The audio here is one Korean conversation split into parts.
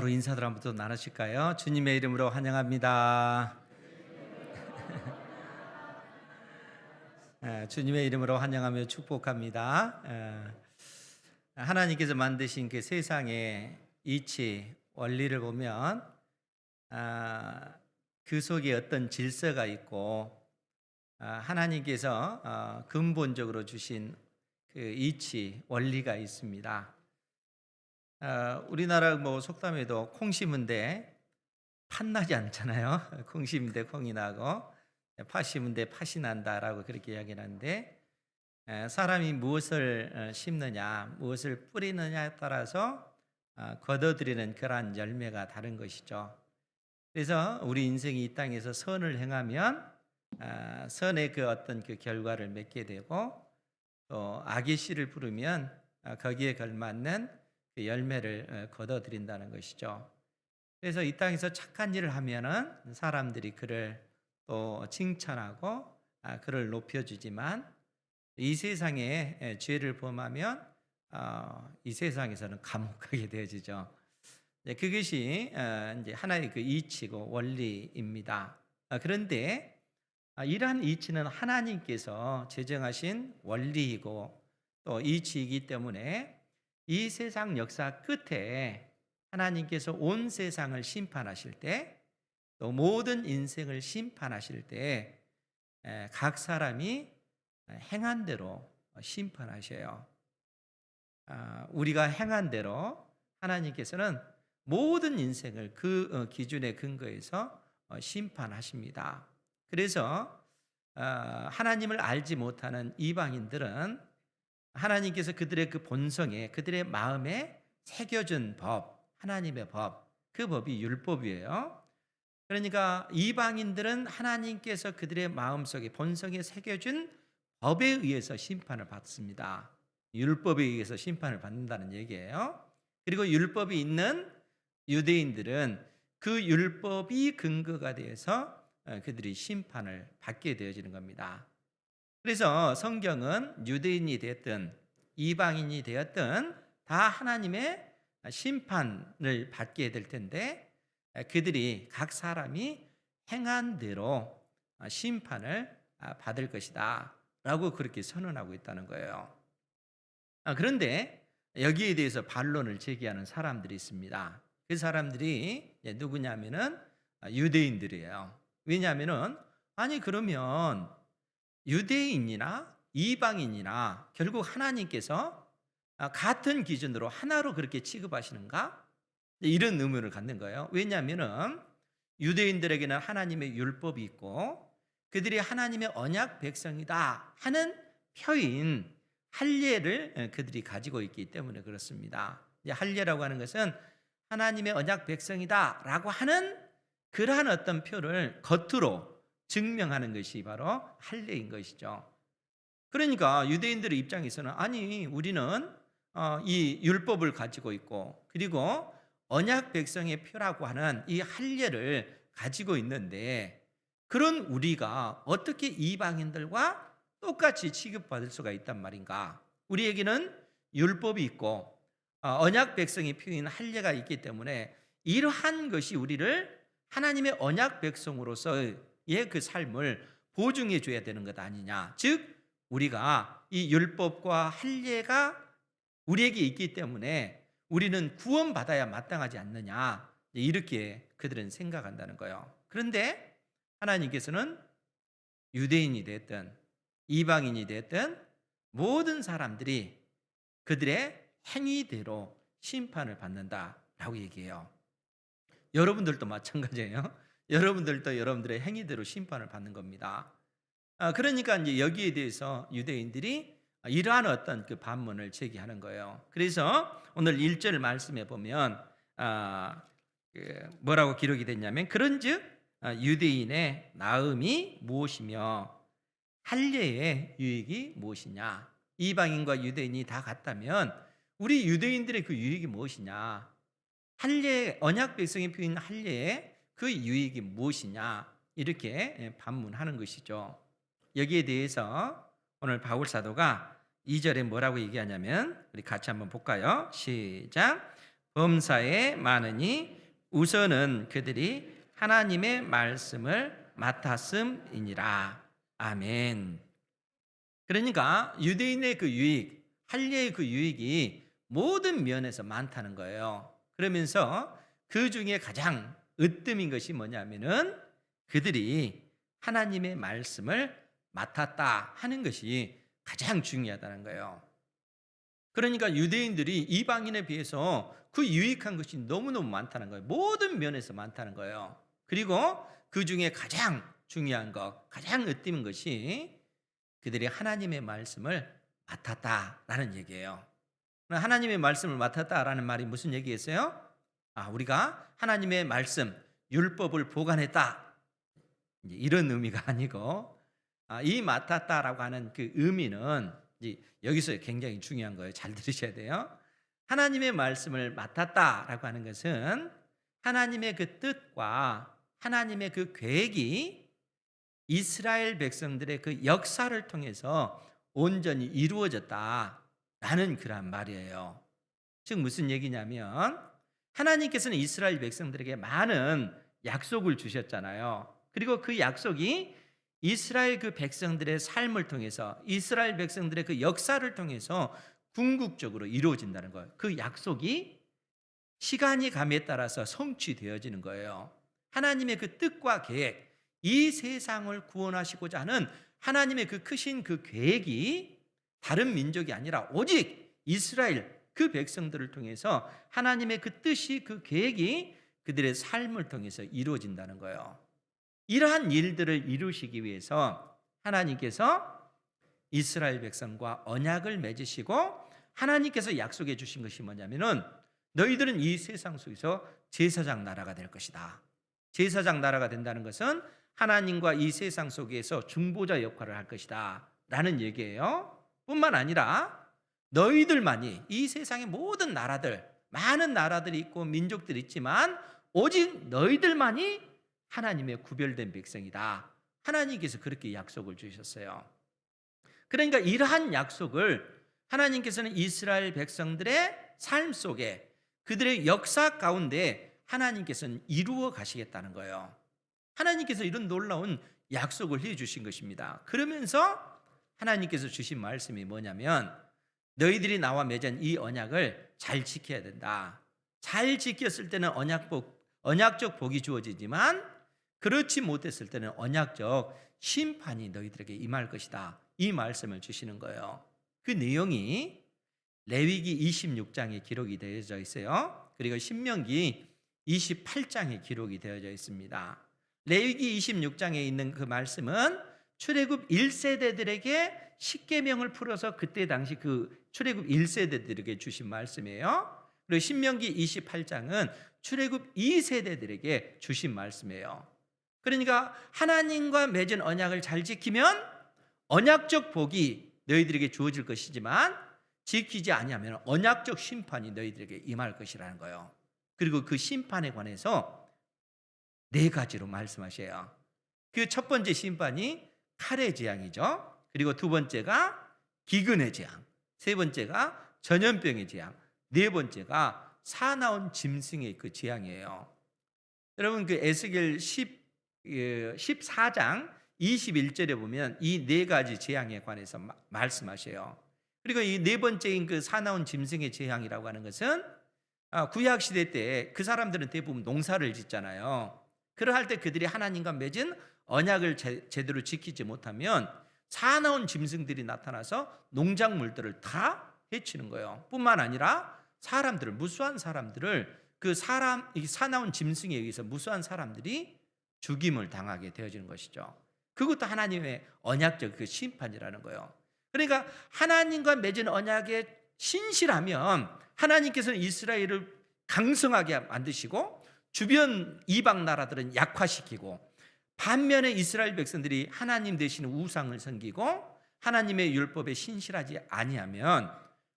우리 인사들 한번 또 나누실까요? 주님의 이름으로 환영합니다. 주님의 이름으로 환영하며 축복합니다. 하나님께서 만드신 그 세상의 이치 원리를 보면 그 속에 어떤 질서가 있고 하나님께서 근본적으로 주신 그 이치 원리가 있습니다. 우리나라 뭐 속담에도 콩 심은데 팥나지 않잖아요. 콩 심은데 콩이 나고 팥 심은데 팥이 난다라고 그렇게 이야기를 하는데, 사람이 무엇을 심느냐, 무엇을 뿌리느냐에 따라서 거둬들이는 그러한 열매가 다른 것이죠. 그래서 우리 인생이 이 땅에서 선을 행하면 선의 그 어떤 그 결과를 맺게 되고, 또 악의 씨를 부르면 거기에 걸맞는 그 열매를 거둬들인다는 것이죠. 그래서 이 땅에서 착한 일을 하면은 사람들이 그를 또 칭찬하고 그를 높여주지만, 이 세상에 죄를 범하면 이 세상에서는 감옥하게 되어지죠. 그것이 이제 하나의 그 이치고 원리입니다. 그런데 이러한 이치는 하나님께서 제정하신 원리이고 또 이치이기 때문에 이 세상 역사 끝에 하나님께서 온 세상을 심판하실 때, 또 모든 인생을 심판하실 때 각 사람이 행한 대로 심판하셔요. 우리가 행한 대로 하나님께서는 모든 인생을 그 기준에 근거해서 심판하십니다. 그래서 하나님을 알지 못하는 이방인들은 하나님께서 그들의 그 본성에, 그들의 마음에 새겨준 법, 하나님의 법, 그 법이 율법이에요. 그러니까 이방인들은 하나님께서 그들의 마음속에 본성에 새겨준 법에 의해서 심판을 받습니다. 율법에 의해서 심판을 받는다는 얘기예요. 그리고 율법이 있는 유대인들은 그 율법이 근거가 되어서 그들이 심판을 받게 되어지는 겁니다. 그래서 성경은 유대인이 되었든 이방인이 되었든 다 하나님의 심판을 받게 될 텐데, 그들이 각 사람이 행한 대로 심판을 받을 것이다 라고 그렇게 선언하고 있다는 거예요. 그런데 여기에 대해서 반론을 제기하는 사람들이 있습니다. 그 사람들이 누구냐면은 유대인들이에요. 왜냐하면은 아니 그러면 유대인이나 이방인이나 결국 하나님께서 같은 기준으로 하나로 그렇게 취급하시는가? 이런 의문을 갖는 거예요. 왜냐하면은 유대인들에게는 하나님의 율법이 있고 그들이 하나님의 언약 백성이다 하는 표인 할례를 그들이 가지고 있기 때문에 그렇습니다. 할례라고 하는 것은 하나님의 언약 백성이다라고 하는 그러한 어떤 표를 겉으로 증명하는 것이 바로 할례인 것이죠. 그러니까 유대인들의 입장에서는 아니 우리는 이 율법을 가지고 있고 그리고 언약 백성의 표라고 하는 이 할례를 가지고 있는데, 그런 우리가 어떻게 이방인들과 똑같이 취급받을 수가 있단 말인가? 우리에게는 율법이 있고 언약 백성의 표인 할례가 있기 때문에 이러한 것이 우리를 하나님의 언약 백성으로서의 그 삶을 보증해 줘야 되는 것 아니냐. 즉 우리가 이 율법과 할례가 우리에게 있기 때문에 우리는 구원받아야 마땅하지 않느냐, 이렇게 그들은 생각한다는 거예요. 그런데 하나님께서는 유대인이 됐든 이방인이 됐든 모든 사람들이 그들의 행위대로 심판을 받는다라고 얘기해요. 여러분들도 마찬가지예요. 여러분들도 여러분들의 행위대로 심판을 받는 겁니다. 그러니까 이제 여기에 대해서 유대인들이 이러한 어떤 그 반문을 제기하는 거예요. 그래서 오늘 1절 말씀에 보면 뭐라고 기록이 됐냐면, 그런즉 유대인의 나음이 무엇이며 할례의 유익이 무엇이냐. 이방인과 유대인이 다 같다면 우리 유대인들의 그 유익이 무엇이냐, 할례, 언약 백성의 표인 할례의 그 유익이 무엇이냐, 이렇게 반문하는 것이죠. 여기에 대해서 오늘 바울 사도가 2절에 뭐라고 얘기하냐면, 우리 같이 한번 볼까요? 시작. 범사에 많으니 우선은 그들이 하나님의 말씀을 맡았음이니라. 아멘. 그러니까 유대인의 그 유익, 할례의 그 유익이 모든 면에서 많다는 거예요. 그러면서 그 중에 가장 으뜸인 것이 뭐냐면은 그들이 하나님의 말씀을 맡았다 하는 것이 가장 중요하다는 거예요. 그러니까 유대인들이 이방인에 비해서 그 유익한 것이 너무너무 많다는 거예요. 모든 면에서 많다는 거예요. 그리고 그 중에 가장 중요한 것, 가장 으뜸인 것이 그들이 하나님의 말씀을 맡았다라는 얘기예요. 하나님의 말씀을 맡았다라는 말이 무슨 얘기겠어요? 우리가 하나님의 말씀, 율법을 보관했다. 이제 이런 의미가 아니고, 이 맡았다라고 하는 그 의미는 이제 여기서 굉장히 중요한 거예요. 잘 들으셔야 돼요. 하나님의 말씀을 맡았다라고 하는 것은 하나님의 그 뜻과 하나님의 그 계획이 이스라엘 백성들의 그 역사를 통해서 온전히 이루어졌다라는 그런 말이에요. 즉 무슨 얘기냐면 하나님께서는 이스라엘 백성들에게 많은 약속을 주셨잖아요. 그리고 그 약속이 이스라엘 그 백성들의 삶을 통해서 이스라엘 백성들의 그 역사를 통해서 궁극적으로 이루어진다는 거예요. 그 약속이 시간이 감에 따라서 성취되어지는 거예요. 하나님의 그 뜻과 계획, 이 세상을 구원하시고자 하는 하나님의 그 크신 그 계획이 다른 민족이 아니라 오직 이스라엘 그 백성들을 통해서 하나님의 그 뜻이 그 계획이 그들의 삶을 통해서 이루어진다는 거예요. 이러한 일들을 이루시기 위해서 하나님께서 이스라엘 백성과 언약을 맺으시고 하나님께서 약속해 주신 것이 뭐냐면은 너희들은 이 세상 속에서 제사장 나라가 될 것이다. 제사장 나라가 된다는 것은 하나님과 이 세상 속에서 중보자 역할을 할 것이다 라는 얘기예요. 뿐만 아니라 너희들만이 이 세상의 모든 나라들, 많은 나라들이 있고 민족들이 있지만 오직 너희들만이 하나님의 구별된 백성이다. 하나님께서 그렇게 약속을 주셨어요. 그러니까 이러한 약속을 하나님께서는 이스라엘 백성들의 삶 속에 그들의 역사 가운데 하나님께서는 이루어 가시겠다는 거예요. 하나님께서 이런 놀라운 약속을 해 주신 것입니다. 그러면서 하나님께서 주신 말씀이 뭐냐면 너희들이 나와 맺은 이 언약을 잘 지켜야 된다. 잘 지켰을 때는 언약적 복이 주어지지만 그렇지 못했을 때는 언약적 심판이 너희들에게 임할 것이다. 이 말씀을 주시는 거예요. 그 내용이 레위기 26장에 기록이 되어져 있어요. 그리고 신명기 28장에 기록이 되어져 있습니다. 레위기 26장에 있는 그 말씀은 출애굽 1세대들에게 십계명을 풀어서 그때 당시 그 출애굽 1세대들에게 주신 말씀이에요. 그리고 신명기 28장은 출애굽 2세대들에게 주신 말씀이에요. 그러니까 하나님과 맺은 언약을 잘 지키면 언약적 복이 너희들에게 주어질 것이지만 지키지 아니하면 언약적 심판이 너희들에게 임할 것이라는 거예요. 그리고 그 심판에 관해서 네 가지로 말씀하셔요. 그 첫 번째 심판이 칼의 재앙이죠. 그리고 두 번째가 기근의 재앙, 세 번째가 전염병의 재앙, 네 번째가 사나운 짐승의 그 재앙이에요. 여러분 그 에스겔 14장 21절에 보면 이 네 가지 재앙에 관해서 말씀하셔요. 그리고 이 네 번째인 그 사나운 짐승의 재앙이라고 하는 것은 구약 시대 때 그 사람들은 대부분 농사를 짓잖아요. 그러할 때 그들이 하나님과 맺은 언약을 제대로 지키지 못하면 사나운 짐승들이 나타나서 농작물들을 다 해치는 거예요. 뿐만 아니라 사람들을 무수한 사람들을 이 사나운 짐승에 의해서 무수한 사람들이 죽임을 당하게 되어지는 것이죠. 그것도 하나님의 언약적 그 심판이라는 거예요. 그러니까 하나님과 맺은 언약에 신실하면 하나님께서는 이스라엘을 강성하게 만드시고 주변 이방 나라들은 약화시키고 반면에 이스라엘 백성들이 하나님 되시는 우상을 섬기고 하나님의 율법에 신실하지 아니하면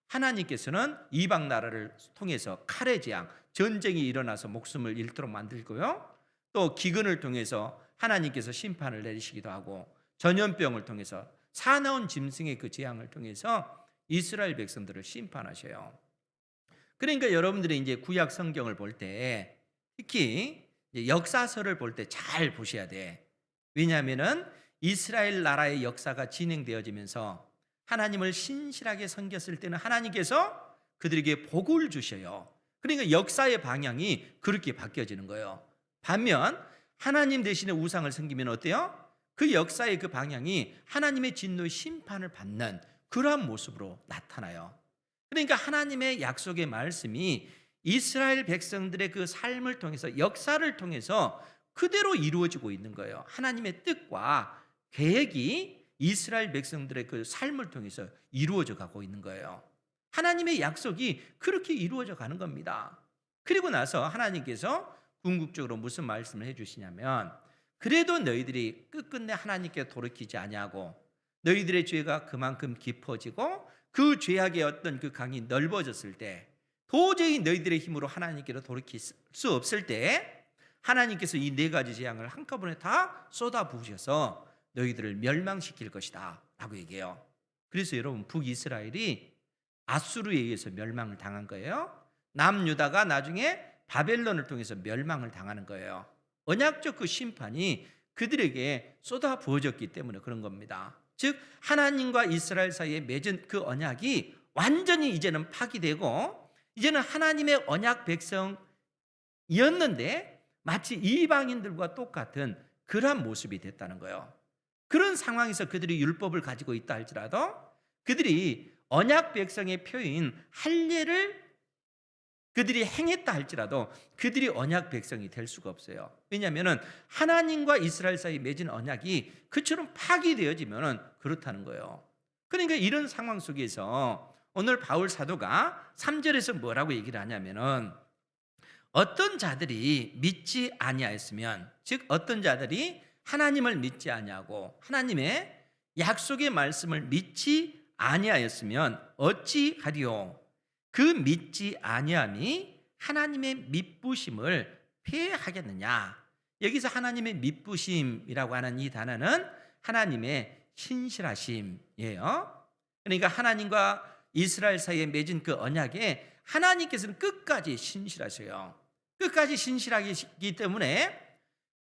하나님께서는 이방 나라를 통해서 칼의 재앙, 전쟁이 일어나서 목숨을 잃도록 만들고요. 또 기근을 통해서 하나님께서 심판을 내리시기도 하고 전염병을 통해서 사나운 짐승의 그 재앙을 통해서 이스라엘 백성들을 심판하셔요. 그러니까 여러분들이 이제 구약 성경을 볼 때 특히 이제 역사서를 볼 때 잘 보셔야 돼. 왜냐하면은 이스라엘 나라의 역사가 진행되어지면서 하나님을 신실하게 섬겼을 때는 하나님께서 그들에게 복을 주셔요. 그러니까 역사의 방향이 그렇게 바뀌어지는 거예요. 반면 하나님 대신에 우상을 섬기면 어때요? 그 역사의 그 방향이 하나님의 진노의 심판을 받는 그러한 모습으로 나타나요. 그러니까 하나님의 약속의 말씀이 이스라엘 백성들의 그 삶을 통해서 역사를 통해서 그대로 이루어지고 있는 거예요. 하나님의 뜻과 계획이 이스라엘 백성들의 그 삶을 통해서 이루어져 가고 있는 거예요. 하나님의 약속이 그렇게 이루어져 가는 겁니다. 그리고 나서 하나님께서 궁극적으로 무슨 말씀을 해주시냐면, 그래도 너희들이 끝끝내 하나님께 돌이키지 아니하고 너희들의 죄가 그만큼 깊어지고 그 죄악의 어떤 그 강이 넓어졌을 때, 도저히 너희들의 힘으로 하나님께로 돌이킬 수 없을 때 하나님께서 이 네 가지 재앙을 한꺼번에 다 쏟아 부으셔서 너희들을 멸망시킬 것이다 라고 얘기해요. 그래서 여러분, 북이스라엘이 아수르에 의해서 멸망을 당한 거예요. 남유다가 나중에 바벨론을 통해서 멸망을 당하는 거예요. 언약적 그 심판이 그들에게 쏟아 부어졌기 때문에 그런 겁니다. 즉 하나님과 이스라엘 사이에 맺은 그 언약이 완전히 이제는 파기되고, 이제는 하나님의 언약 백성이었는데 마치 이방인들과 똑같은 그러한 모습이 됐다는 거예요. 그런 상황에서 그들이 율법을 가지고 있다 할지라도 그들이 언약 백성의 표인 할례를 그들이 행했다 할지라도 그들이 언약 백성이 될 수가 없어요. 왜냐하면 하나님과 이스라엘 사이 맺은 언약이 그처럼 파기되어지면 그렇다는 거예요. 그러니까 이런 상황 속에서 오늘 바울 사도가 3절에서 뭐라고 얘기를 하냐면은, 어떤 자들이 믿지 아니하였으면, 즉 어떤 자들이 하나님을 믿지 아니하고 하나님의 약속의 말씀을 믿지 아니하였으면 어찌하리요? 그 믿지 아니함이 하나님의 믿부심을 폐하겠느냐? 여기서 하나님의 믿부심이라고 하는 이 단어는 하나님의 신실하심이에요. 그러니까 하나님과 이스라엘 사이에 맺은 그 언약에 하나님께서는 끝까지 신실하세요. 끝까지 신실하기 때문에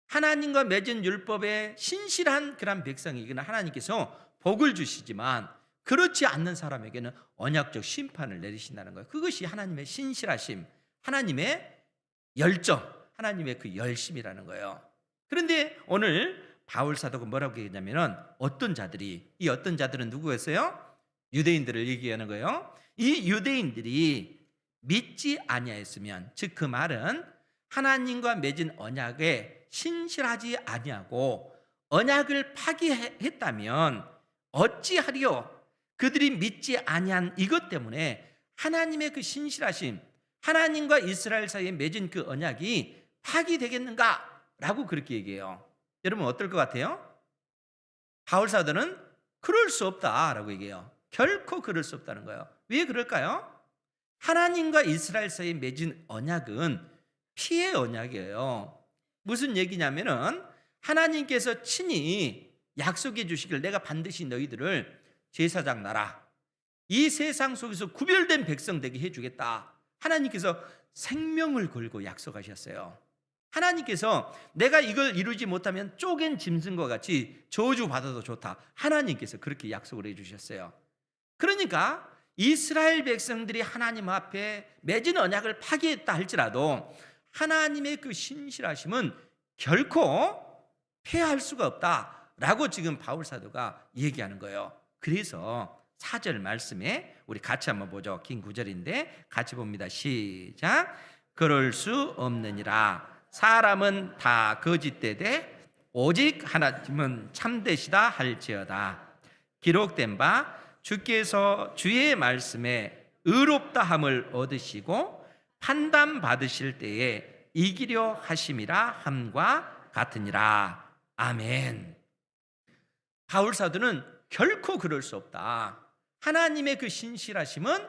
하나님과 맺은 율법에 신실한 그런 백성에게는 하나님께서 복을 주시지만, 그렇지 않는 사람에게는 언약적 심판을 내리신다는 거예요. 그것이 하나님의 신실하심, 하나님의 열정, 하나님의 그 열심이라는 거예요. 그런데 오늘 바울 사도가 뭐라고 얘기하냐면, 어떤 자들이, 이 어떤 자들은 누구였어요? 유대인들을 얘기하는 거예요. 이 유대인들이 믿지 아니하였으면, 즉 그 말은 하나님과 맺은 언약에 신실하지 아니하고 언약을 파기했다면 어찌하리요? 그들이 믿지 아니한 이것 때문에 하나님의 그 신실하심, 하나님과 이스라엘 사이에 맺은 그 언약이 파기되겠는가? 라고 그렇게 얘기해요. 여러분 어떨 것 같아요? 바울 사도는 그럴 수 없다라고 얘기해요. 결코 그럴 수 없다는 거예요. 왜 그럴까요? 하나님과 이스라엘 사이에 맺은 언약은 피의 언약이에요. 무슨 얘기냐면은 하나님께서 친히 약속해 주시길, 내가 반드시 너희들을 제사장 나라, 이 세상 속에서 구별된 백성 되게 해주겠다. 하나님께서 생명을 걸고 약속하셨어요. 하나님께서 내가 이걸 이루지 못하면 쪼갠 짐승과 같이 저주받아도 좋다. 하나님께서 그렇게 약속을 해주셨어요. 그러니까 이스라엘 백성들이 하나님 앞에 맺은 언약을 파기했다 할지라도 하나님의 그 신실하심은 결코 폐할 수가 없다라고 지금 바울 사도가 얘기하는 거예요. 그래서 4절 말씀에 우리 같이 한번 보죠. 긴 9절인데 같이 봅니다. 시작. 그럴 수 없느니라. 사람은 다 거짓되되 오직 하나님은 참되시다 할지어다. 기록된 바 주께서 주의 말씀에 의롭다함을 얻으시고 판단 받으실 때에 이기려 하심이라 함과 같으니라. 아멘. 바울 사도는 결코 그럴 수 없다. 하나님의 그 신실하심은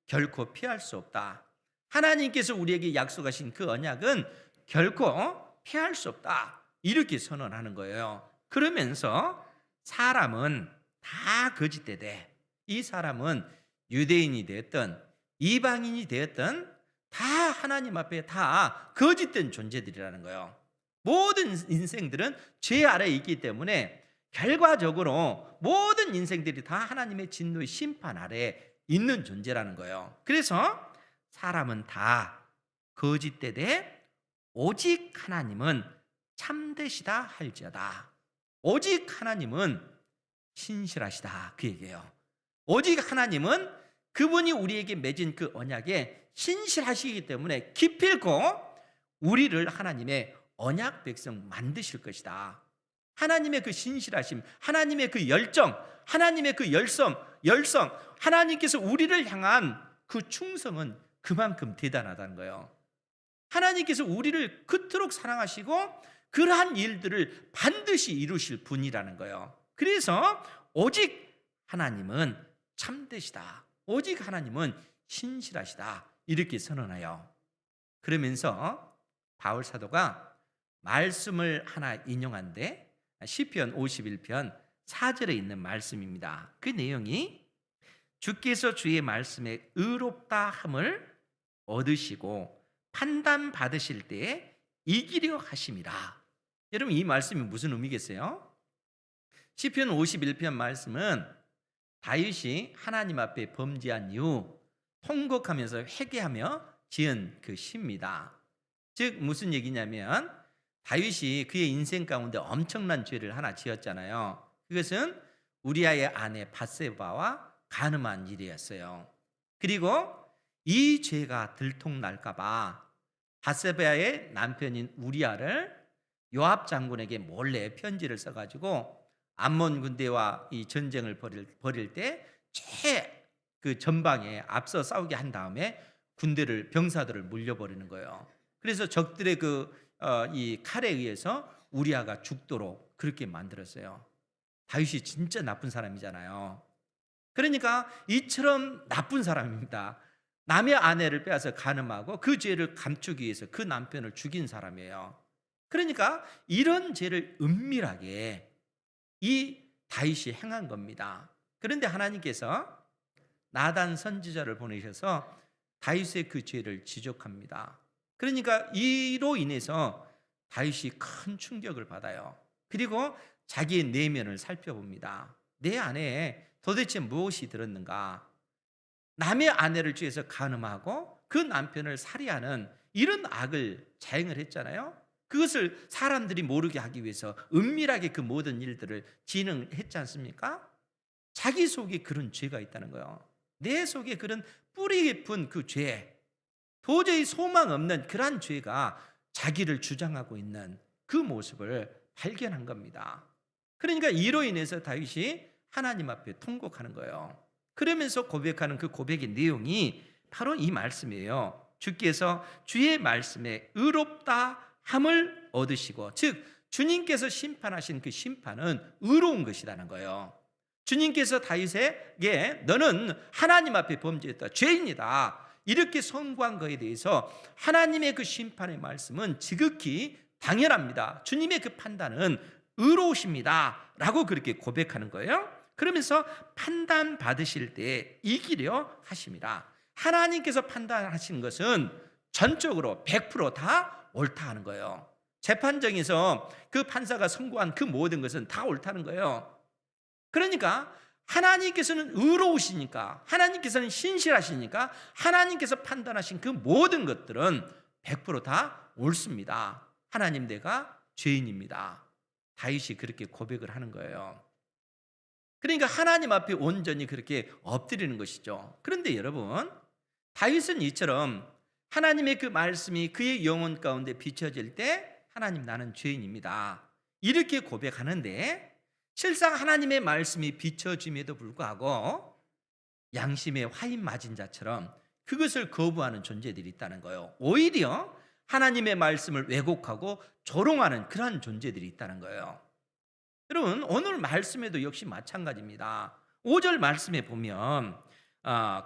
결코 피할 수 없다. 하나님께서 우리에게 약속하신 그 언약은 결코 피할 수 없다. 이렇게 선언하는 거예요. 그러면서 사람은 다 거짓되되, 이 사람은 유대인이 되었든 이방인이 되었든 다 하나님 앞에 다 거짓된 존재들이라는 거예요. 모든 인생들은 죄 아래에 있기 때문에 결과적으로 모든 인생들이 다 하나님의 진노의 심판 아래에 있는 존재라는 거예요. 그래서 사람은 다 거짓되되 오직 하나님은 참되시다 할지어다. 오직 하나님은 신실하시다, 그 얘기예요. 오직 하나님은 그분이 우리에게 맺은 그 언약에 신실하시기 때문에 기필코 우리를 하나님의 언약 백성 만드실 것이다. 하나님의 그 신실하심, 하나님의 그 열정, 하나님의 그 열성, 하나님께서 우리를 향한 그 충성은 그만큼 대단하다는 거예요. 하나님께서 우리를 그토록 사랑하시고 그러한 일들을 반드시 이루실 분이라는 거예요. 그래서 오직 하나님은 참되시다, 오직 하나님은 신실하시다, 이렇게 선언해요. 그러면서 바울 사도가 말씀을 하나 인용한데 시편 51편 4절에 있는 말씀입니다. 그 내용이 주께서 주의 말씀에 의롭다 함을 얻으시고 판단 받으실 때에 이기려 하심이라. 여러분, 이 말씀이 무슨 의미겠어요? 시편 51편 말씀은 다윗이 하나님 앞에 범죄한 이후 통곡하면서 회개하며 지은 그 시입니다. 즉 무슨 얘기냐면 다윗이 그의 인생 가운데 엄청난 죄를 하나 지었잖아요. 그것은 우리아의 아내 밧세바와 간음한 일이었어요. 그리고 이 죄가 들통날까 봐 밧세바의 남편인 우리아를 요압 장군에게 몰래 편지를 써가지고 암몬 군대와 이 전쟁을 벌일 때 그 전방에 앞서 싸우게 한 다음에 병사들을 물려버리는 거예요. 그래서 적들의 이 칼에 의해서 우리아가 죽도록 그렇게 만들었어요. 다윗이 진짜 나쁜 사람이잖아요. 그러니까 이처럼 나쁜 사람입니다. 남의 아내를 빼앗아 간음하고 그 죄를 감추기 위해서 그 남편을 죽인 사람이에요. 그러니까 이런 죄를 은밀하게 이 다윗이 행한 겁니다. 그런데 하나님께서 나단 선지자를 보내셔서 다윗의 그 죄를 지적합니다. 그러니까 이로 인해서 다윗이 큰 충격을 받아요. 그리고 자기의 내면을 살펴봅니다. 내 안에 도대체 무엇이 들었는가? 남의 아내를 취해서 간음하고 그 남편을 살해하는 이런 악을 자행을 했잖아요. 그것을 사람들이 모르게 하기 위해서 은밀하게 그 모든 일들을 진행했지 않습니까? 자기 속에 그런 죄가 있다는 거예요. 내 속에 그런 뿌리 깊은 그 죄, 도저히 소망 없는 그러한 죄가 자기를 주장하고 있는 그 모습을 발견한 겁니다. 그러니까 이로 인해서 다윗이 하나님 앞에 통곡하는 거예요. 그러면서 고백하는 그 고백의 내용이 바로 이 말씀이에요. 주께서 주의 말씀에 의롭다 함을 얻으시고, 즉 주님께서 심판하신 그 심판은 의로운 것이라는 거예요. 주님께서 다윗에게 너는 하나님 앞에 범죄했다, 죄인이다, 이렇게 선고한 것에 대해서 하나님의 그 심판의 말씀은 지극히 당연합니다. 주님의 그 판단은 의로우십니다 라고 그렇게 고백하는 거예요. 그러면서 판단 받으실 때 이기려 하심이라. 하나님께서 판단하신 것은 전적으로 100%다 옳다 하는 거예요. 재판정에서 그 판사가 선고한 그 모든 것은 다 옳다는 거예요. 그러니까 하나님께서는 의로우시니까, 하나님께서는 신실하시니까 하나님께서 판단하신 그 모든 것들은 100%다 옳습니다. 하나님, 내가 죄인입니다. 다윗이 그렇게 고백을 하는 거예요. 그러니까 하나님 앞에 온전히 그렇게 엎드리는 것이죠. 그런데 여러분, 다윗은 이처럼 하나님의 그 말씀이 그의 영혼 가운데 비춰질 때 하나님, 나는 죄인입니다, 이렇게 고백하는데 실상 하나님의 말씀이 비춰짐에도 불구하고 양심의 화인 맞은 자처럼 그것을 거부하는 존재들이 있다는 거예요. 오히려 하나님의 말씀을 왜곡하고 조롱하는 그러한 존재들이 있다는 거예요. 여러분, 오늘 말씀에도 역시 마찬가지입니다. 5절 말씀에 보면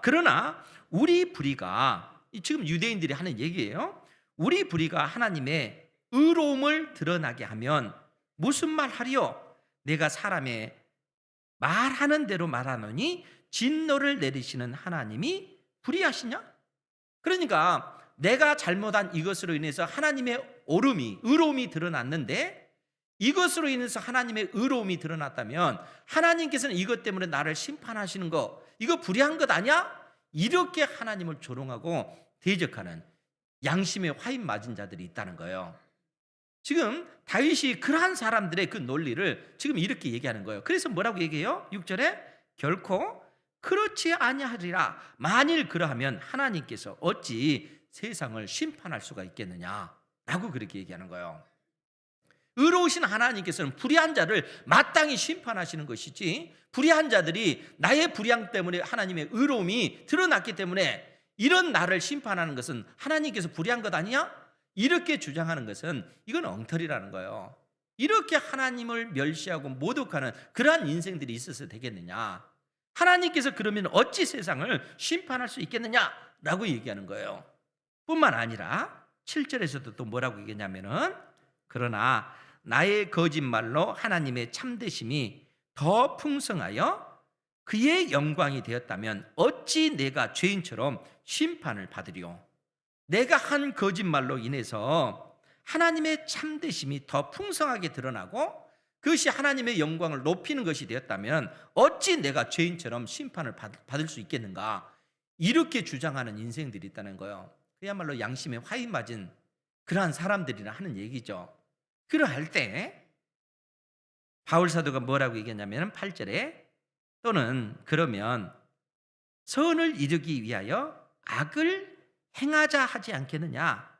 그러나 우리 불의가, 지금 유대인들이 하는 얘기예요. 우리 불의가 하나님의 의로움을 드러나게 하면 무슨 말 하리요? 내가 사람의 말하는 대로 말하노니 진노를 내리시는 하나님이 불의하시냐? 그러니까 내가 잘못한 이것으로 인해서 하나님의 의로움이 드러났는데, 이것으로 인해서 하나님의 의로움이 드러났다면 하나님께서는 이것 때문에 나를 심판하시는 거, 이거 불의한 것 아니야? 이렇게 하나님을 조롱하고 대적하는 양심에 화인 맞은 자들이 있다는 거예요. 지금 다윗이 그러한 사람들의 그 논리를 지금 이렇게 얘기하는 거예요. 그래서 뭐라고 얘기해요? 6절에 결코 그렇지 아니하리라. 만일 그러하면 하나님께서 어찌 세상을 심판할 수가 있겠느냐라고 그렇게 얘기하는 거예요. 의로우신 하나님께서는 불의한 자를 마땅히 심판하시는 것이지, 불의한 자들이 나의 불의함 때문에 하나님의 의로움이 드러났기 때문에 이런 나를 심판하는 것은 하나님께서 불의한 것 아니야? 이렇게 주장하는 것은 이건 엉터리라는 거예요. 이렇게 하나님을 멸시하고 모독하는 그러한 인생들이 있어서 되겠느냐? 하나님께서 그러면 어찌 세상을 심판할 수 있겠느냐라고 얘기하는 거예요. 뿐만 아니라 7절에서도 또 뭐라고 얘기했냐면은, 그러나 나의 거짓말로 하나님의 참되심이 더 풍성하여 그의 영광이 되었다면 어찌 내가 죄인처럼 심판을 받으리요. 내가 한 거짓말로 인해서 하나님의 참되심이 더 풍성하게 드러나고 그것이 하나님의 영광을 높이는 것이 되었다면 어찌 내가 죄인처럼 심판을 받을 수 있겠는가? 이렇게 주장하는 인생들이 있다는 거예요. 그야말로 양심에 화인 맞은 그러한 사람들이라 하는 얘기죠. 그러할 때 바울 사도가 뭐라고 얘기했냐면 8절에, 또는 그러면 선을 이루기 위하여 악을 행하자 하지 않겠느냐?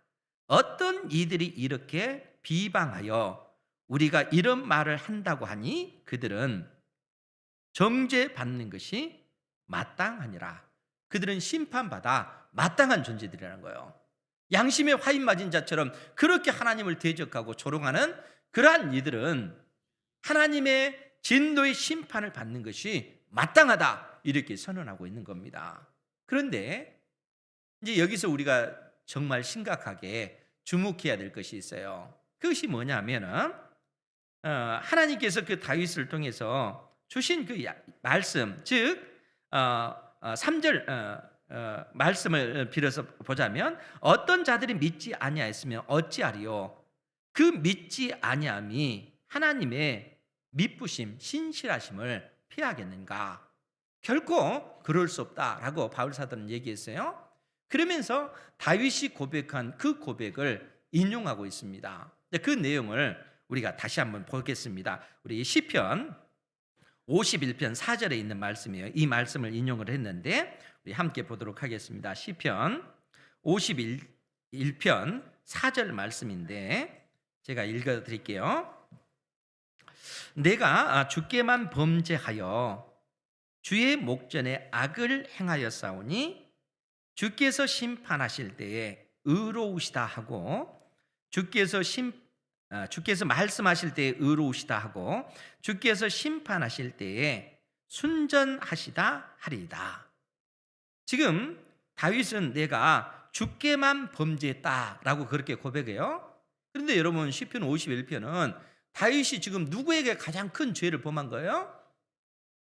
어떤 이들이 이렇게 비방하여 우리가 이런 말을 한다고 하니 그들은 정죄받는 것이 마땅하니라. 그들은 심판받아 마땅한 존재들이라는 거예요. 양심에 화인 맞은 자처럼 그렇게 하나님을 대적하고 조롱하는 그러한 이들은 하나님의 진노의 심판을 받는 것이 마땅하다, 이렇게 선언하고 있는 겁니다. 그런데 이제 여기서 우리가 정말 심각하게 주목해야 될 것이 있어요. 그것이 뭐냐면은 하나님께서 그 다윗을 통해서 주신 그 말씀, 즉 3절 말씀을 빌어서 보자면, 어떤 자들이 믿지 아니하였으면 어찌하리요? 그 믿지 아니함이 하나님의 미쁘심, 신실하심을 피하겠는가? 결코 그럴 수 없다라고 바울 사도는 얘기했어요. 그러면서 다윗이 고백한 그 고백을 인용하고 있습니다. 그 내용을 우리가 다시 한번 보겠습니다. 우리 시편 51편 4절에 있는 말씀이에요. 이 말씀을 인용을 했는데 우리 함께 보도록 하겠습니다. 시편 51편 4절 말씀인데 제가 읽어드릴게요. 내가 주께만 범죄하여 주의 목전에 악을 행하였사오니 주께서 심판하실 때에 의로우시다 하고, 주께서 말씀하실 때에 의로우시다 하고 주께서 심판하실 때에 순전하시다 하리이다. 지금 다윗은 내가 주께만 범죄했다라고 그렇게 고백해요. 그런데 여러분, 시편 51편은 다윗이 지금 누구에게 가장 큰 죄를 범한 거예요?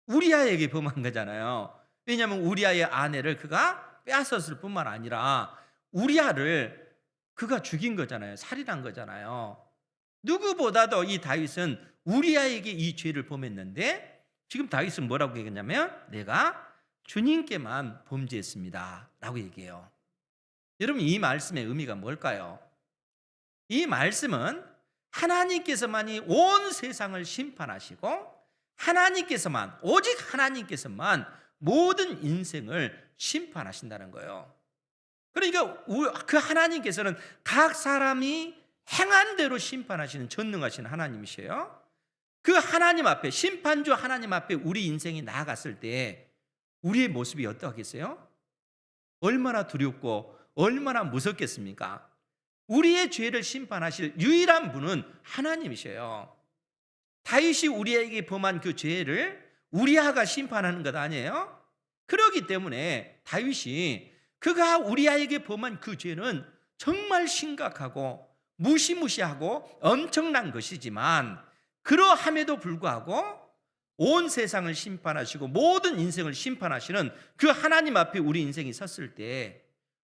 우리아에게 범한 거잖아요. 왜냐하면 우리아의 아내를 그가 빼앗았을 뿐만 아니라 우리아를 그가 죽인 거잖아요. 살인한 거잖아요. 누구보다도 이 다윗은 우리아에게 이 죄를 범했는데, 지금 다윗은 뭐라고 얘기했냐면 내가 주님께만 범죄했습니다 라고 얘기해요. 여러분, 이 말씀의 의미가 뭘까요? 이 말씀은 하나님께서만이 온 세상을 심판하시고 하나님께서만, 오직 하나님께서만 모든 인생을 심판하신다는 거예요. 그러니까 그 하나님께서는 각 사람이 행한 대로 심판하시는 전능하신 하나님이세요. 그 하나님 앞에, 심판주 하나님 앞에 우리 인생이 나아갔을 때 우리의 모습이 어떠하겠어요? 얼마나 두렵고 얼마나 무섭겠습니까? 우리의 죄를 심판하실 유일한 분은 하나님이셔요. 다윗이 우리에게 범한 그 죄를 우리아가 심판하는 것 아니에요? 그렇기 때문에 다윗이 그가 우리아에게 범한 그 죄는 정말 심각하고 무시무시하고 엄청난 것이지만, 그러함에도 불구하고 온 세상을 심판하시고 모든 인생을 심판하시는 그 하나님 앞에 우리 인생이 섰을 때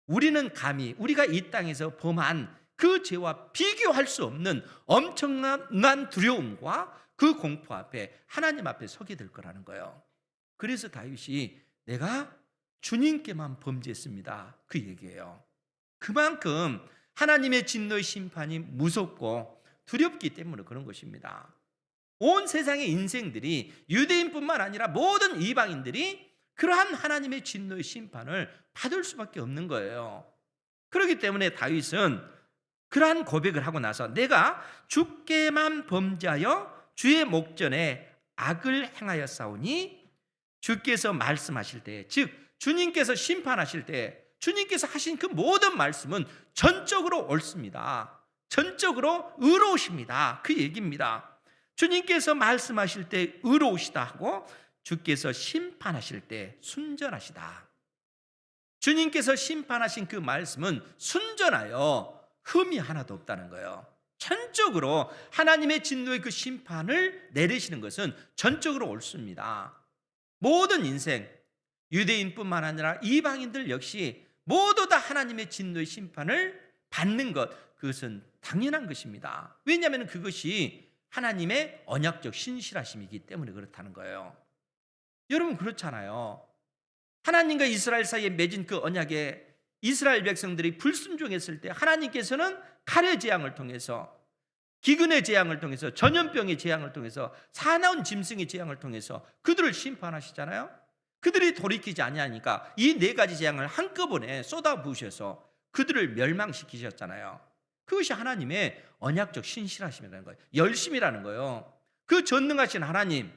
우리는 감히 우리가 이 땅에서 범한 그 죄와 비교할 수 없는 엄청난 두려움과 그 공포 앞에 하나님 앞에 서게 될 거라는 거예요. 그래서 다윗이 내가 주님께만 범죄했습니다, 그 얘기예요. 그만큼 하나님의 진노의 심판이 무섭고 두렵기 때문에 그런 것입니다. 온 세상의 인생들이, 유대인뿐만 아니라 모든 이방인들이 그러한 하나님의 진노의 심판을 받을 수밖에 없는 거예요. 그렇기 때문에 다윗은 그러한 고백을 하고 나서 내가 주께만 범죄하여 주의 목전에 악을 행하였사오니, 주께서 말씀하실 때, 즉 주님께서 심판하실 때 주님께서 하신 그 모든 말씀은 전적으로 옳습니다. 전적으로 의로우십니다, 그 얘기입니다. 주님께서 말씀하실 때 의로우시다 하고, 주께서 심판하실 때 순전하시다. 주님께서 심판하신 그 말씀은 순전하여 흠이 하나도 없다는 거예요. 전적으로 하나님의 진노의 그 심판을 내리시는 것은 전적으로 옳습니다. 모든 인생, 유대인뿐만 아니라 이방인들 역시 모두 다 하나님의 진노의 심판을 받는 것, 그것은 당연한 것입니다. 왜냐하면 그것이 하나님의 언약적 신실하심이기 때문에 그렇다는 거예요. 여러분 그렇잖아요. 하나님과 이스라엘 사이에 맺은 그 언약에 이스라엘 백성들이 불순종했을 때 하나님께서는 칼의 재앙을 통해서, 기근의 재앙을 통해서, 전염병의 재앙을 통해서, 사나운 짐승의 재앙을 통해서 그들을 심판하시잖아요. 그들이 돌이키지 아니하니까 이 네 가지 재앙을 한꺼번에 쏟아부으셔서 그들을 멸망시키셨잖아요. 그것이 하나님의 언약적 신실하심이라는 거예요. 열심이라는 거예요. 그 전능하신 하나님,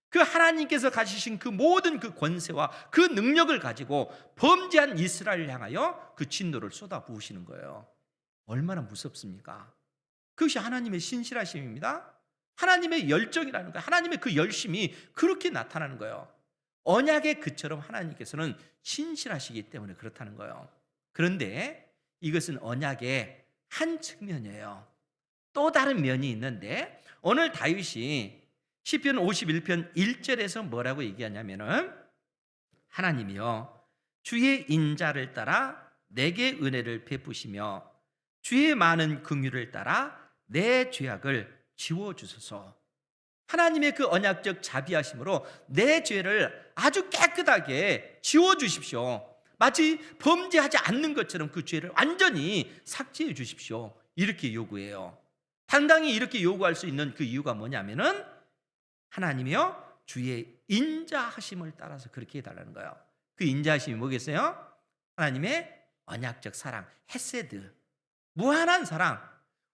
그 하나님께서 가지신 그 모든 그 권세와 그 능력을 가지고 범죄한 이스라엘을 향하여 그 진노를 쏟아부으시는 거예요. 얼마나 무섭습니까? 그것이 하나님의 신실하심입니다. 하나님의 열정이라는 거예요. 하나님의 그 열심이 그렇게 나타나는 거예요. 언약의 그처럼 하나님께서는 신실하시기 때문에 그렇다는 거예요. 그런데 이것은 언약의 한 측면이에요. 또 다른 면이 있는데, 오늘 다윗이 시편 51편 1절에서 뭐라고 얘기하냐면은, 하나님이여 주의 인자를 따라 내게 은혜를 베푸시며 주의 많은 긍휼을 따라 내 죄악을 지워주소서. 하나님의 그 언약적 자비하심으로 내 죄를 아주 깨끗하게 지워주십시오. 마치 범죄하지 않는 것처럼 그 죄를 완전히 삭제해 주십시오, 이렇게 요구해요. 당당히 이렇게 요구할 수 있는 그 이유가 뭐냐면은, 하나님이여 주의 인자하심을 따라서 그렇게 해달라는 거예요. 그 인자하심이 뭐겠어요? 하나님의 언약적 사랑, 헤세드, 무한한 사랑.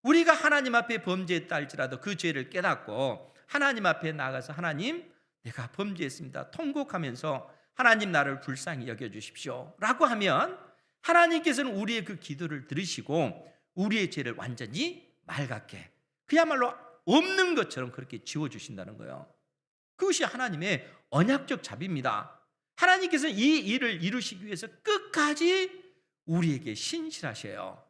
우리가 하나님 앞에 범죄했다 할지라도 그 죄를 깨닫고 하나님 앞에 나가서 하나님 내가 범죄했습니다, 통곡하면서 하나님 나를 불쌍히 여겨주십시오 라고 하면 하나님께서는 우리의 그 기도를 들으시고 우리의 죄를 완전히 맑게, 그야말로 없는 것처럼 그렇게 지워주신다는 거예요. 그것이 하나님의 언약적 자비입니다. 하나님께서는 이 일을 이루시기 위해서 끝까지 우리에게 신실하셔요.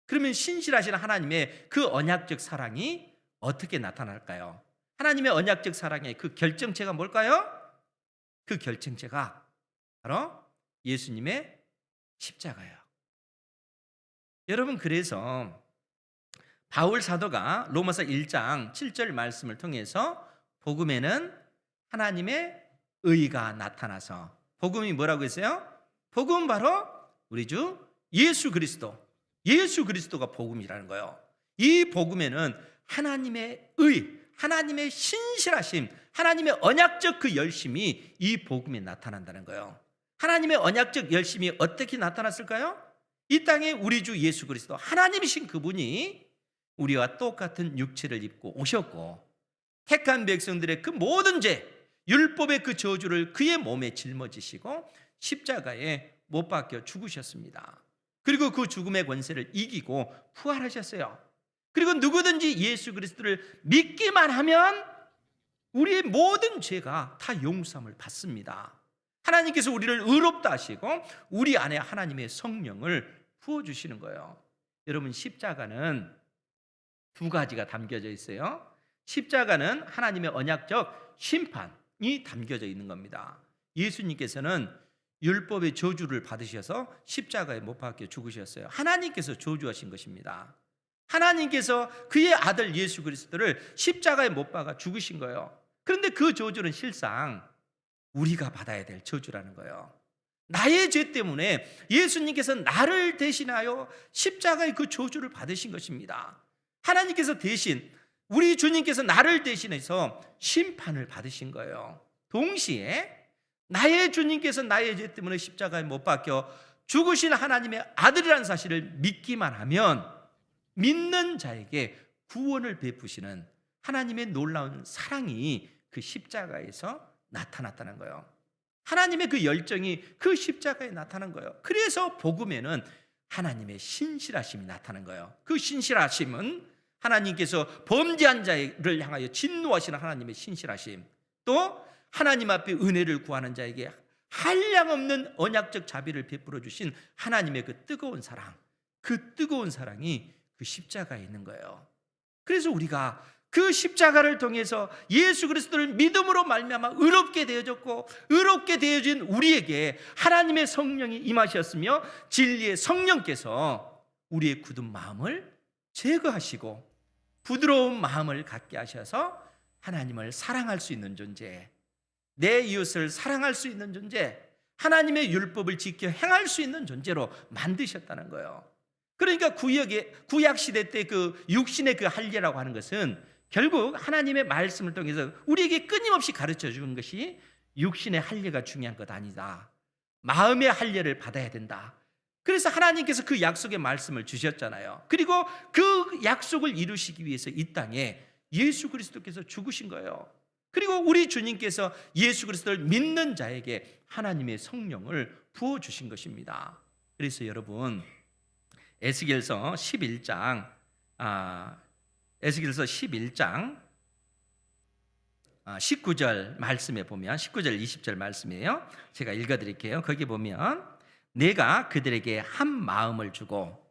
그러면 신실하신 하나님의 그 언약적 사랑이 어떻게 나타날까요? 하나님의 언약적 사랑의 그 결정체가 뭘까요? 그 결정체가 바로 예수님의 십자가예요. 여러분, 그래서 바울 사도가 로마서 1장 7절 말씀을 통해서 복음에는 하나님의 의가 나타나서, 복음이 뭐라고 했어요? 복음은 바로 우리 주 예수 그리스도가 복음이라는 거예요. 이 복음에는 하나님의 의, 하나님의 신실하심, 하나님의 언약적 그 열심이 이 복음에 나타난다는 거예요. 하나님의 언약적 열심이 어떻게 나타났을까요? 이 땅에 우리 주 예수 그리스도, 하나님이신 그분이 우리와 똑같은 육체를 입고 오셨고, 택한 백성들의 그 모든 죄, 율법의 그 저주를 그의 몸에 짊어지시고 십자가에 못 박혀 죽으셨습니다. 그리고 그 죽음의 권세를 이기고 부활하셨어요. 그리고 누구든지 예수 그리스도를 믿기만 하면 우리의 모든 죄가 다 용서함을 받습니다. 하나님께서 우리를 의롭다 하시고 우리 안에 하나님의 성령을 부어주시는 거예요. 여러분, 십자가는 두 가지가 담겨져 있어요. 십자가는 하나님의 언약적 심판이 담겨져 있는 겁니다. 예수님께서는 율법의 저주를 받으셔서 십자가에 못 박혀 죽으셨어요. 하나님께서 저주하신 것입니다. 하나님께서 그의 아들 예수 그리스도를 십자가에 못 박아 죽으신 거예요. 그런데 그 저주는 실상 우리가 받아야 될 저주라는 거예요. 나의 죄 때문에 예수님께서 나를 대신하여 십자가의 그 저주를 받으신 것입니다. 하나님께서 대신, 우리 주님께서 나를 대신해서 심판을 받으신 거예요. 동시에 나의 주님께서 나의 죄 때문에 십자가에 못 박혀 죽으신 하나님의 아들이라는 사실을 믿기만 하면 믿는 자에게 구원을 베푸시는 하나님의 놀라운 사랑이 그 십자가에서 나타났다는 거예요. 하나님의 그 열정이 그 십자가에 나타난 거예요. 그래서 복음에는 하나님의 신실하심이 나타난 거예요. 그 신실하심은 하나님께서 범죄한 자를 향하여 진노하시는 하나님의 신실하심, 또 하나님 앞에 은혜를 구하는 자에게 한량없는 언약적 자비를 베풀어 주신 하나님의 그 뜨거운 사랑, 그 뜨거운 사랑이 그 십자가에 있는 거예요. 그래서 우리가 그 십자가를 통해서 예수 그리스도를 믿음으로 말미암아 의롭게 되어졌고, 의롭게 되어진 우리에게 하나님의 성령이 임하셨으며 진리의 성령께서 우리의 굳은 마음을 제거하시고 부드러운 마음을 갖게 하셔서 하나님을 사랑할 수 있는 존재, 내 이웃을 사랑할 수 있는 존재, 하나님의 율법을 지켜 행할 수 있는 존재로 만드셨다는 거예요. 그러니까 구약 시대 때 그 육신의 그 할례라고 하는 것은 결국 하나님의 말씀을 통해서 우리에게 끊임없이 가르쳐 주는 것이 육신의 할례가 중요한 것 아니다, 마음의 할례를 받아야 된다. 그래서 하나님께서 그 약속의 말씀을 주셨잖아요. 그리고 그 약속을 이루시기 위해서 이 땅에 예수 그리스도께서 죽으신 거예요. 그리고 우리 주님께서 예수 그리스도를 믿는 자에게 하나님의 성령을 부어주신 것입니다. 그래서 여러분, 에스겔서 11장 19절 말씀에 보면, 19절 20절 말씀이에요. 제가 읽어드릴게요. 거기 보면 내가 그들에게 한 마음을 주고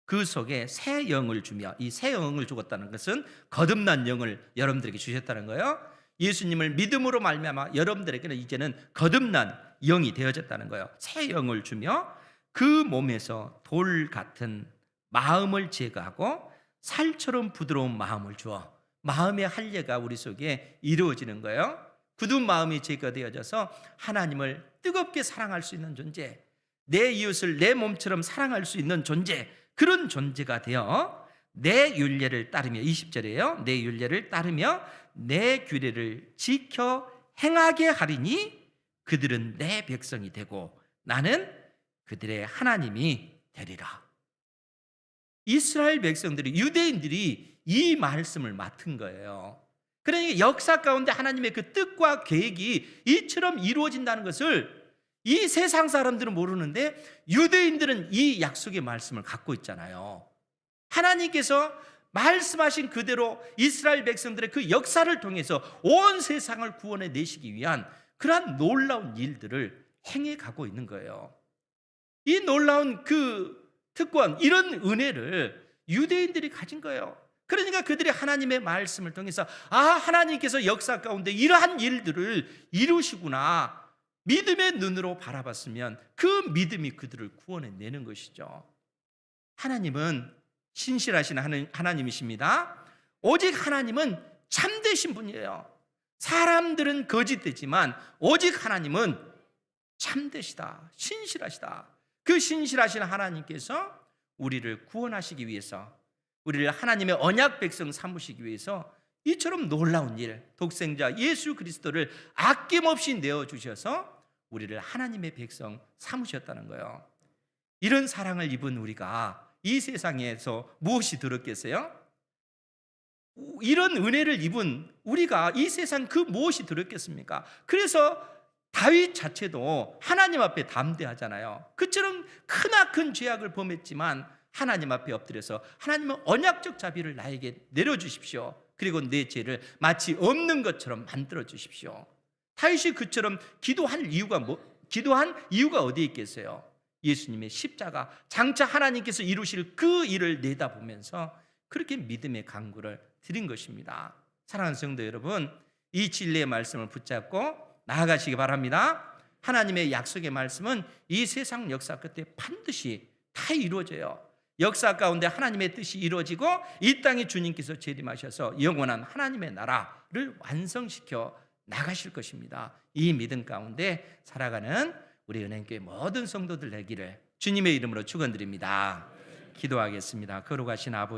그 속에 새 영을 주며, 이 새 영을 주었다는 것은 거듭난 영을 여러분들에게 주셨다는 거예요. 예수님을 믿음으로 말미암아 여러분들에게는 이제는 거듭난 영이 되어졌다는 거예요. 새 영을 주며 그 몸에서 돌 같은 마음을 제거하고 살처럼 부드러운 마음을 주어 마음의 할례가 우리 속에 이루어지는 거예요. 굳은 마음이 제거되어져서 하나님을 뜨겁게 사랑할 수 있는 존재, 내 이웃을 내 몸처럼 사랑할 수 있는 존재, 그런 존재가 되어 내 율례를 따르며, 20절이에요. 내 율례를 따르며 내 규례를 지켜 행하게 하리니 그들은 내 백성이 되고 나는 그들의 하나님이 되리라. 이스라엘 백성들이, 유대인들이 이 말씀을 맡은 거예요. 그러니까 역사 가운데 하나님의 그 뜻과 계획이 이처럼 이루어진다는 것을 이 세상 사람들은 모르는데 유대인들은 이 약속의 말씀을 갖고 있잖아요. 하나님께서 말씀하신 그대로 이스라엘 백성들의 그 역사를 통해서 온 세상을 구원해 내시기 위한 그러한 놀라운 일들을 행해 가고 있는 거예요. 이 놀라운 그 특권, 이런 은혜를 유대인들이 가진 거예요. 그러니까 그들이 하나님의 말씀을 통해서 하나님께서 역사 가운데 이러한 일들을 이루시구나, 믿음의 눈으로 바라봤으면 그 믿음이 그들을 구원해 내는 것이죠. 하나님은 신실하신 하나님이십니다. 오직 하나님은 참되신 분이에요. 사람들은 거짓되지만 오직 하나님은 참되시다, 신실하시다. 그 신실하신 하나님께서 우리를 구원하시기 위해서, 우리를 하나님의 언약 백성 삼으시기 위해서 이처럼 놀라운 일, 독생자 예수 그리스도를 아낌없이 내어주셔서 우리를 하나님의 백성 삼으셨다는 거예요. 이런 사랑을 입은 우리가 이 세상에서 무엇이 들었겠어요? 이런 은혜를 입은 우리가 이 세상 그 무엇이 들었겠습니까? 그래서 다윗 자체도 하나님 앞에 담대하잖아요. 그처럼 크나큰 죄악을 범했지만 하나님 앞에 엎드려서 하나님은 언약적 자비를 나에게 내려주십시오. 그리고 내 죄를 마치 없는 것처럼 만들어 주십시오. 다윗이 그처럼 기도한 이유가 어디에 있겠어요? 예수님의 십자가, 장차 하나님께서 이루실 그 일을 내다보면서 그렇게 믿음의 간구를 드린 것입니다. 사랑하는 성도 여러분, 이 진리의 말씀을 붙잡고 나아가시기 바랍니다. 하나님의 약속의 말씀은 이 세상 역사 끝에 반드시 다 이루어져요. 역사 가운데 하나님의 뜻이 이루어지고 이 땅에 주님께서 재림하셔서 영원한 하나님의 나라를 완성시켜 나가실 것입니다. 이 믿음 가운데 살아가는 우리 은행교회 모든 성도들 되기를 주님의 이름으로 축원드립니다. 기도하겠습니다. 거룩하신 아버지,